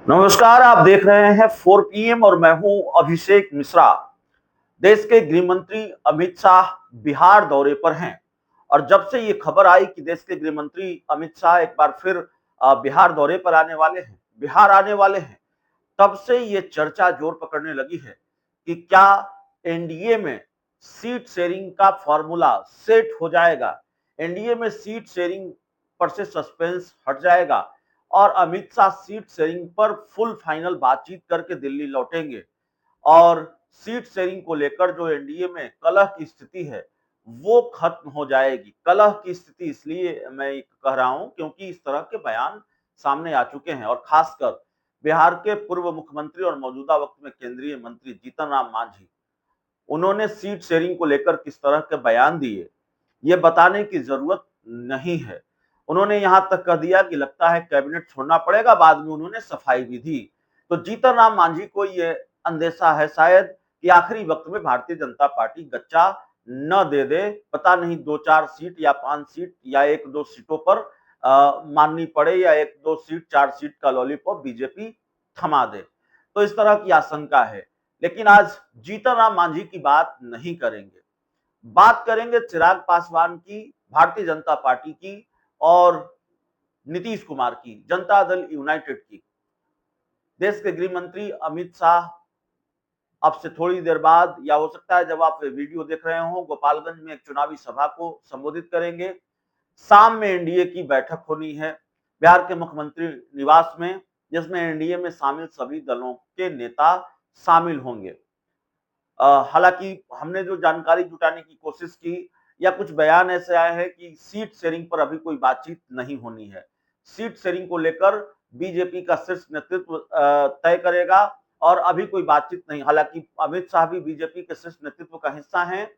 नमस्कार, आप देख रहे हैं 4 PM आप देख रहे हैं 4 PM और मैं हूं अभिषेक मिश्रा। देश के गृह मंत्री अमित शाह बिहार दौरे पर हैं और जब से ये खबर आई कि देश के गृह मंत्री अमित शाह एक बार फिर बिहार दौरे पर आने वाले हैं, बिहार आने वाले हैं, तब से ये चर्चा जोर पकड़ने लगी है कि क्या एनडीए में सीट शेयरिंग का फॉर्मूला सेट हो जाएगा, एनडीए में सीट शेयरिंग पर से सस्पेंस हट जाएगा और अमित शाह सीट शेयरिंग पर फुल फाइनल बातचीत करके दिल्ली लौटेंगे और सीट शेयरिंग को लेकर जो एनडीए में कलह की स्थिति है वो खत्म हो जाएगी। कलह की स्थिति इसलिए मैं कह रहा हूं क्योंकि इस तरह के बयान सामने आ चुके हैं और खासकर बिहार के पूर्व मुख्यमंत्री और मौजूदा वक्त में केंद्रीय मंत्री जीतन राम मांझी, उन्होंने सीट शेयरिंग को लेकर किस तरह के बयान दिए ये बताने की जरूरत नहीं है। उन्होंने यहां तक कह दिया कि लगता है कैबिनेट छोड़ना पड़ेगा, बाद में उन्होंने सफाई भी दी। तो जीतन राम मांझी को ये अंदेशा है शायद कि आखिरी वक्त में भारतीय जनता पार्टी गच्चा न दे दे, पता नहीं 2-4 सीट या 5 सीट या 1-2 सीटों पर माननी पड़े या 1-2 सीट 4 सीट का लॉलीपॉप बीजेपी थमा दे। तो इस तरह की आशंका है। लेकिन आज जीतन राम मांझी की बात नहीं करेंगे, बात करेंगे चिराग पासवान की, भारतीय जनता पार्टी की और नीतीश कुमार की, जनता दल यूनाइटेड की। देश के गृह मंत्री अमित शाह अब से थोड़ी देर बाद या हो सकता है जब आप वीडियो देख रहे हो गोपालगंज में एक चुनावी सभा को संबोधित करेंगे। शाम में एनडीए की बैठक होनी है बिहार के मुख्यमंत्री निवास में, जिसमें एनडीए में शामिल सभी दलों के नेता शामिल होंगे। हालांकि हमने जो जानकारी जुटाने की कोशिश की या कुछ बयान ऐसे आए हैं कि सीट शेयरिंग पर अभी कोई बातचीत नहीं होनी है। सीट शेयरिंग को लेकर बीजेपी का शीर्ष नेतृत्व तय करेगा और अभी कोई बातचीत नहीं। हालांकि अमित शाह भी बीजेपी के शीर्ष नेतृत्व का हिस्सा हैं,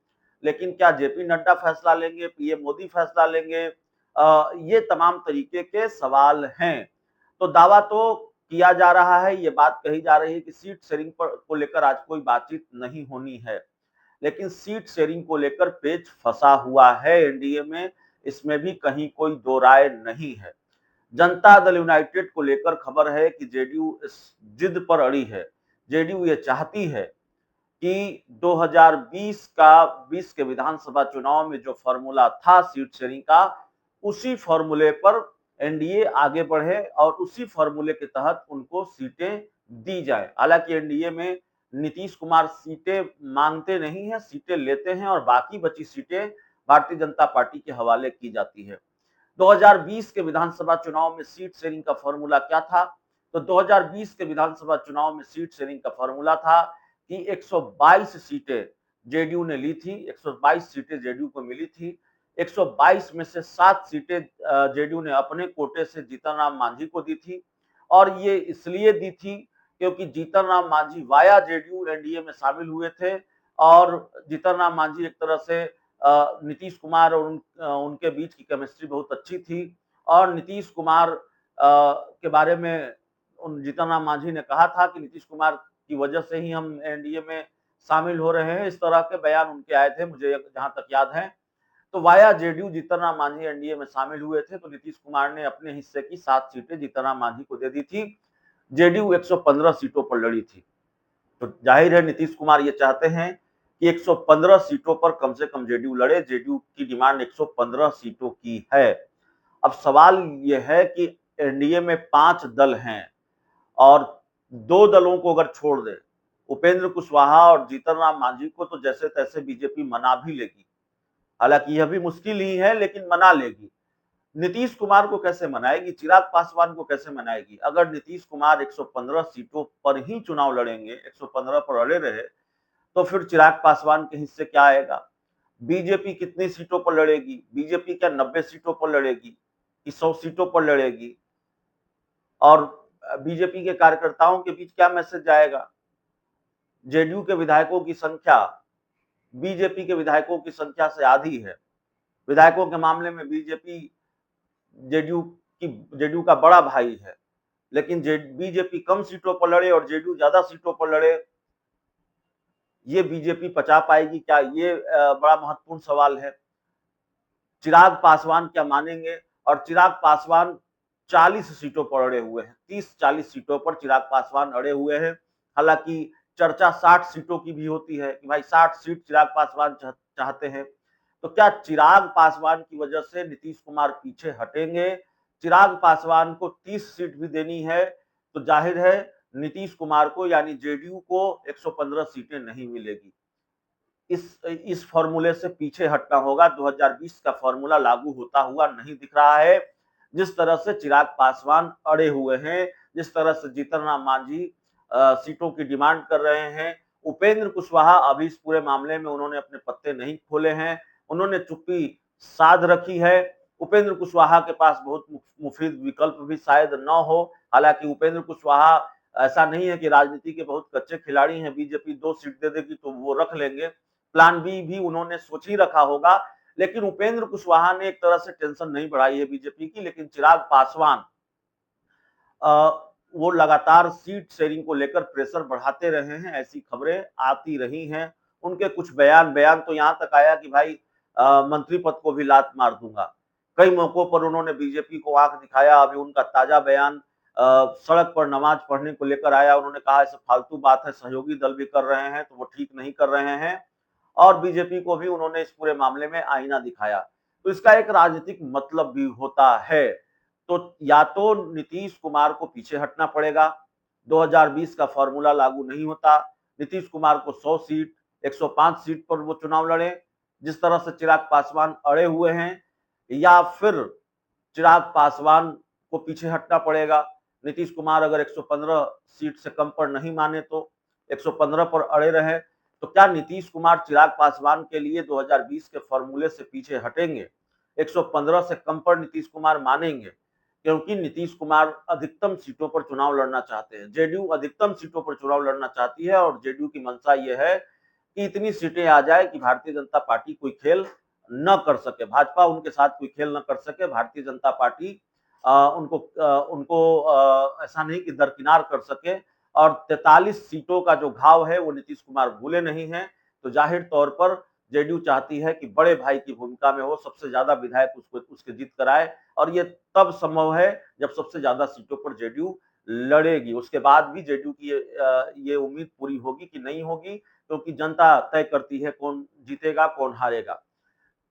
लेकिन क्या जेपी नड्डा फैसला लेंगे, पीएम मोदी फैसला लेंगे, ये तमाम तरीके के सवाल हैं। तो दावा तो किया जा रहा है, ये बात कही जा रही है कि सीट शेयरिंग पर को लेकर आज कोई बातचीत नहीं होनी है, लेकिन सीट शेयरिंग को लेकर पेच फंसा हुआ है एनडीए में, इसमें भी कहीं कोई दो राय नहीं है। जनता दल यूनाइटेड को लेकर खबर है कि जेडीयू इस जिद पर अड़ी है। जेडीयू ये चाहती है कि 2020 के विधानसभा चुनाव में जो फॉर्मूला था सीट शेयरिंग का, उसी फॉर्मूले पर एनडीए आगे बढ़े और उसी फॉर्मूले के तहत उनको सीटें दी जाए। हालांकि एनडीए में नीतीश कुमार सीटें मांगते नहीं है, सीटें लेते हैं और बाकी बची सीटें भारतीय जनता पार्टी के हवाले की जाती है। 2020 के विधानसभा चुनाव में सीट शेयरिंग का फॉर्मूला क्या था? तो 2020 के विधानसभा चुनाव में सीट शेयरिंग का फॉर्मूला था कि 122 सीटें जेडीयू ने ली थी, 122 सीटें जेडीयू को मिली थी। 122 में से 7 सीटें जेडीयू ने अपने कोटे से जीतन राम मांझी को दी थी और ये इसलिए दी थी क्योंकि Jitan Ram Manjhi via JDU NDA में शामिल हुए थे और जीतन राम मांझी एक तरह से नीतीश कुमार और उनके बीच की केमिस्ट्री बहुत अच्छी थी और नीतीश कुमार के बारे में उन जीतन राम मांझी ने कहा था कि नीतीश कुमार की वजह से ही हम एनडीए में शामिल हो रहे हैं, इस तरह के बयान उनके आए थे, मुझे जहां तक याद है। तो via JDU Jitan Ram Manjhi NDA में शामिल हुए थे, तो नीतीश कुमार ने अपने हिस्से की 7 सीटें जीतन राम मांझी को दे दी थी। जेडीयू 115 सीटों पर लड़ी थी। तो जाहिर है नीतीश कुमार ये चाहते हैं कि 115 सीटों पर कम से कम जेडीयू लड़े। जेडीयू की डिमांड 115 सीटों की है। अब सवाल यह है कि एनडीए में 5 दल हैं और 2 दलों को अगर छोड़ दे, उपेंद्र कुशवाहा और जीतन राम मांझी को, तो जैसे तैसे बीजेपी मना भी लेगी। हालांकि यह भी मुश्किल ही है, लेकिन मना लेगी। नीतीश कुमार को कैसे मनाएगी, चिराग पासवान को कैसे मनाएगी? अगर नीतीश कुमार 115 सीटों पर ही चुनाव लड़ेंगे, 115 पर अड़े रहे, तो फिर चिराग पासवान के हिस्से क्या आएगा? बीजेपी कितनी सीटों पर लड़ेगी? बीजेपी क्या 90 सीटों पर लड़ेगी कि 100 सीटों पर लड़ेगी? और बीजेपी के कार्यकर्ताओं के बीच क्या मैसेज जाएगा? जेडीयू के विधायकों की संख्या बीजेपी के विधायकों की संख्या से आधी है। विधायकों के मामले में बीजेपी जेडीयू का बड़ा भाई है, लेकिन बीजेपी कम सीटों पर लड़े और जेडीयू ज्यादा सीटों पर लड़े, ये बीजेपी पचा पाएगी क्या? ये बड़ा महत्वपूर्ण सवाल है। चिराग पासवान क्या मानेंगे? और चिराग पासवान 40 सीटों पर अड़े हुए हैं। 30-40 सीटों पर चिराग पासवान अड़े हुए हैं। हालांकि चर्चा 60 सीटों की भी होती है कि भाई 60 सीट चिराग पासवान चाहते हैं। तो क्या चिराग पासवान की वजह से नीतीश कुमार पीछे हटेंगे? चिराग पासवान को 30 सीट भी देनी है तो जाहिर है नीतीश कुमार को यानी जेडीयू को 115 सीटें नहीं मिलेगी। इस फॉर्मूले से पीछे हटना होगा। 2020 का फॉर्मूला लागू होता हुआ नहीं दिख रहा है। जिस तरह से चिराग पासवान अड़े हुए हैं, जिस तरह से जीतन राम मांझी सीटों की डिमांड कर रहे हैं, उपेंद्र कुशवाहा अभी इस पूरे मामले में उन्होंने अपने पत्ते नहीं खोले हैं, उन्होंने चुप्पी साध रखी है। उपेंद्र कुशवाहा के पास बहुत मुफीद विकल्प भी शायद न हो। हालांकि उपेंद्र कुशवाहा ऐसा नहीं है कि राजनीति के बहुत कच्चे खिलाड़ी हैं, बीजेपी 2 सीट दे देगी तो वो रख लेंगे। प्लान बी भी उन्होंने सोच ही रखा होगा। लेकिन उपेंद्र कुशवाहा ने एक तरह से टेंशन नहीं बढ़ाई है बीजेपी की, लेकिन चिराग पासवान वो लगातार सीट शेयरिंग को लेकर प्रेशर बढ़ाते रहे हैं, ऐसी खबरें आती रही हैं। उनके कुछ बयान तो यहां तक आया कि भाई मंत्री पद को भी लात मार दूंगा। कई मौकों पर उन्होंने बीजेपी को आंख दिखाया। अभी उनका ताजा बयान सड़क पर नमाज पढ़ने को लेकर आया। उन्होंने कहा ऐसे फालतू बात है, सहयोगी दल भी कर रहे हैं तो वो ठीक नहीं कर रहे हैं। और बीजेपी को भी उन्होंने इस पूरे मामले में आईना दिखाया। तो इसका एक राजनीतिक मतलब भी होता है। तो या तो नीतीश कुमार को पीछे हटना पड़ेगा, 2020 का फॉर्मूला लागू नहीं होता, नीतीश कुमार को 100 सीट 105 सीट पर वो चुनाव लड़े जिस तरह से चिराग पासवान अड़े हुए हैं, या फिर चिराग पासवान को पीछे हटना पड़ेगा। नीतीश कुमार अगर 115 सीट से कम पर नहीं माने तो 115 पर अड़े रहे। तो क्या नीतीश कुमार चिराग पासवान के लिए 2020 के फॉर्मूले से पीछे हटेंगे? 115 से कम पर नीतीश कुमार मानेंगे? क्योंकि नीतीश कुमार अधिकतम सीटों पर चुनाव लड़ना चाहते हैं, जेडीयू अधिकतम सीटों पर चुनाव लड़ना चाहती है और जेडीयू की मंशा यह है कि इतनी सीटें आ जाए कि भारतीय जनता पार्टी कोई खेल न कर सके, भाजपा उनके साथ कोई खेल न कर सके। भारतीय जनता पार्टी उनको ऐसा नहीं कि दरकिनार कर सके। और 43 सीटों का जो घाव है वो नीतीश कुमार भूले नहीं है। तो जाहिर तौर पर जेडीयू चाहती है कि बड़े भाई की भूमिका में हो, सबसे ज्यादा विधायक उसको उसके जीत कराए। और ये तब संभव है जब सबसे ज्यादा सीटों पर जेडीयू लड़ेगी। उसके बाद भी जेडीयू की ये उम्मीद पूरी होगी कि नहीं होगी, क्योंकि जनता तय करती है कौन जीतेगा कौन हारेगा।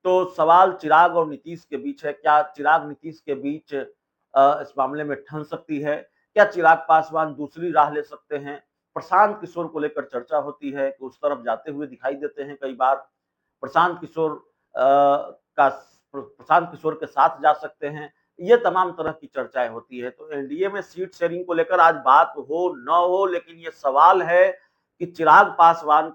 तो सवाल चिराग और नीतीश के बीच है। क्या चिराग नीतीश के बीच इस मामले में ठन सकती है? क्या चिराग पासवान दूसरी राह ले सकते हैं? प्रशांत किशोर को लेकर चर्चा होती है कि उस तरफ जाते हुए दिखाई देते हैं कई बार। प्रशांत किशोर का प्रशांत किशोर के साथ जा सकते हैं। ये तमाम तरह की चर्चाएं होती है। तो एनडीए में सीट शेयरिंग को लेकर आज बात हो न हो, लेकिन ये सवाल है कि चिराग पासवान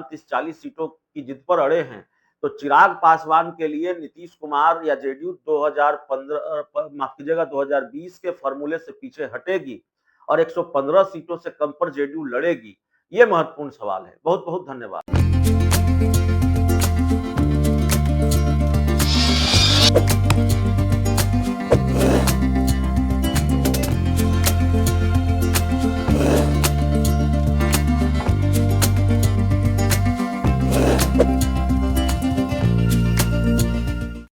30-40 सीटों की जिद पर अड़े हैं। तो चिराग पासवान के लिए नीतीश कुमार या जेडीयू 2015 माफ कीजिएगा 2020 के फॉर्मूले से पीछे हटेगी और 115 सीटों से कम पर जेडीयू लड़ेगी? ये महत्वपूर्ण सवाल है। बहुत बहुत धन्यवाद।